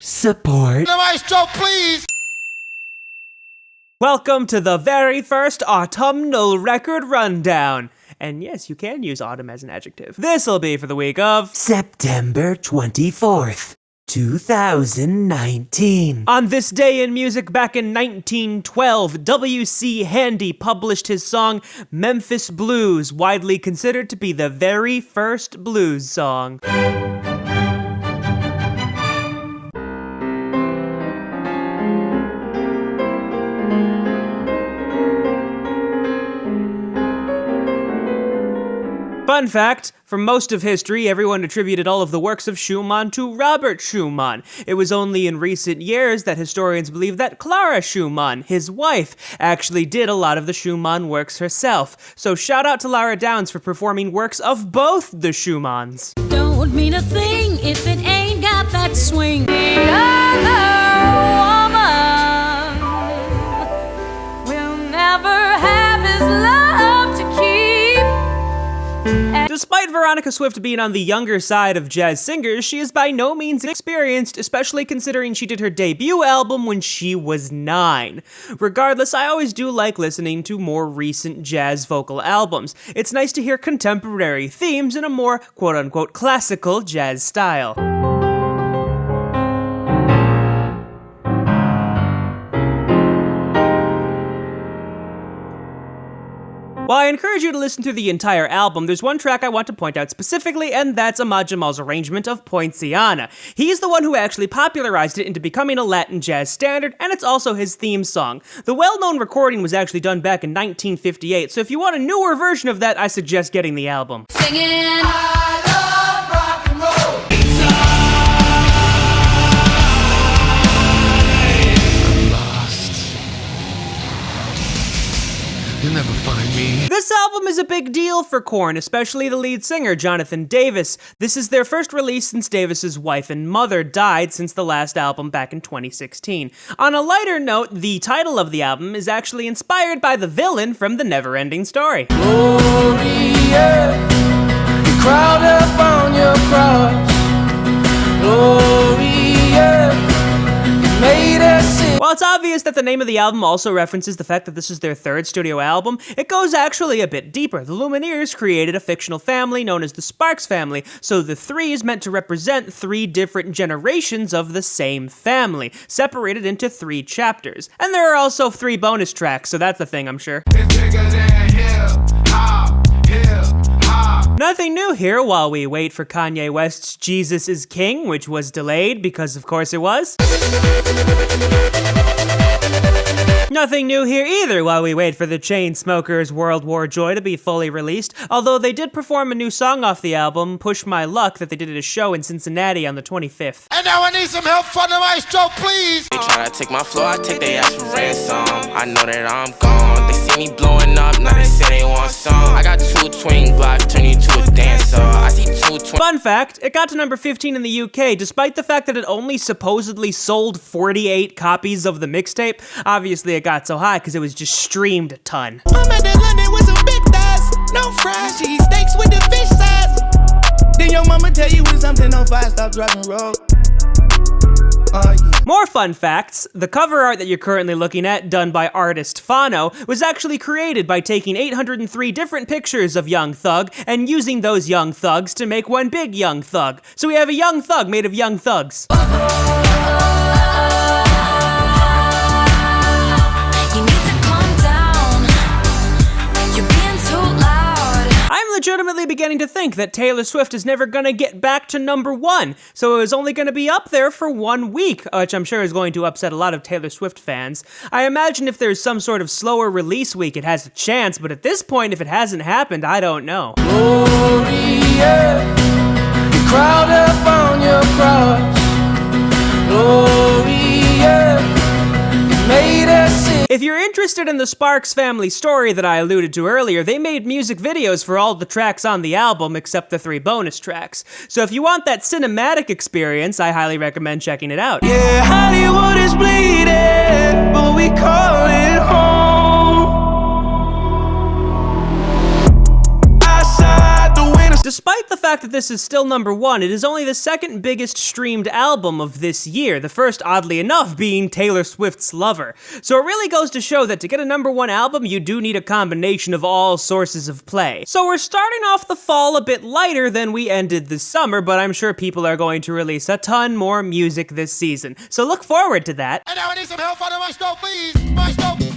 Support. The maestro, please! Welcome to the very first autumnal record rundown. And yes, you can use autumn as an adjective. This'll be for the week of September 24th, 2019. On this day in music back in 1912, W.C. Handy published his song Memphis Blues, widely considered to be the very first blues song. Fun fact, for most of history, everyone attributed all of the works of Schumann to Robert Schumann. It was only in recent years that historians believe that Clara Schumann, his wife, actually did a lot of the Schumann works herself. So shout out to Lara Downs for performing works of both the Schumanns. Don't mean a thing if it ain't got that swing. The other woman will never have his love to keep. Despite Veronica Swift being on the younger side of jazz singers, she is by no means experienced, especially considering she did her debut album when she was 9. Regardless, I always do like listening to more recent jazz vocal albums. It's nice to hear contemporary themes in a more quote-unquote classical jazz style. While I encourage you to listen to the entire album, there's one track I want to point out specifically, and that's Ahmad Jamal's arrangement of Poinciana. He's the one who actually popularized it into becoming a Latin jazz standard, and it's also his theme song. The well-known recording was actually done back in 1958, so if you want a newer version of that, I suggest getting the album. Singing. I love rock and roll! You'll never find me. This album is a big deal for Korn, especially the lead singer, Jonathan Davis. This is their first release since Davis's wife and mother died since the last album back in 2016. On a lighter note, the title of the album is actually inspired by the villain from The Neverending Story. Gloria, you crowd up on your cross. Gloria, you made us sing. While it's obvious that the name of the album also references the fact that this is their third studio album, it goes actually a bit deeper. The Lumineers created a fictional family known as the Sparks family, so the 3 is meant to represent 3 different generations of the same family, separated into 3 chapters. And there are also 3 bonus tracks, so that's the thing, I'm sure. It's bigger than hip hop. Nothing new here while we wait for Kanye West's Jesus is King, which was delayed because of course it was. Nothing new here either while we wait for the Chainsmokers' World War Joy to be fully released, although they did perform a new song off the album, Push My Luck, that they did at a show in Cincinnati on the 25th. And now I need some help from the maestro, please! They try to take my floor, I take their ass for ransom. I know that I'm gone. They see me blowing up, now they say they want some. I got 2 twin Glocks, turn you to a dancer. I see 2 twin. Fun fact, it got to number 15 in the UK, despite the fact that it only supposedly sold 48 copies of the mixtape. Obviously it got so high because it was just streamed a ton. I'm at that London with some big thighs. No fries, cheese steaks with the fish size. Then your mama tell you when something on fire, stop driving road. Yeah. More fun facts, the cover art that you're currently looking at, done by artist Fano, was actually created by taking 803 different pictures of Young Thug and using those Young Thugs to make one big Young Thug. So we have a Young Thug made of Young Thugs. I'm legitimately beginning to think that Taylor Swift is never gonna get back to number 1, so it was only gonna be up there for 1 week, which I'm sure is going to upset a lot of Taylor Swift fans. I imagine if there's some sort of slower release week, it has a chance, but at this point, if it hasn't happened, I don't know. Gloria, you crowd up on your cross. Gloria, you made us sing. If you're interested in the Sparks family story that I alluded to earlier, they made music videos for all the tracks on the album except the 3 bonus tracks. So if you want that cinematic experience, I highly recommend checking it out. Yeah, Hollywood is bleeding, but we call it home. Outside the winter. Despite the fact that this is still number 1, it is only the second biggest streamed album of this year, the first, oddly enough, being Taylor Swift's Lover. So it really goes to show that to get a number 1 album, you do need a combination of all sources of play. So we're starting off the fall a bit lighter than we ended the summer, but I'm sure people are going to release a ton more music this season. So look forward to that. And now I need some help on the maestro, please. Maestro,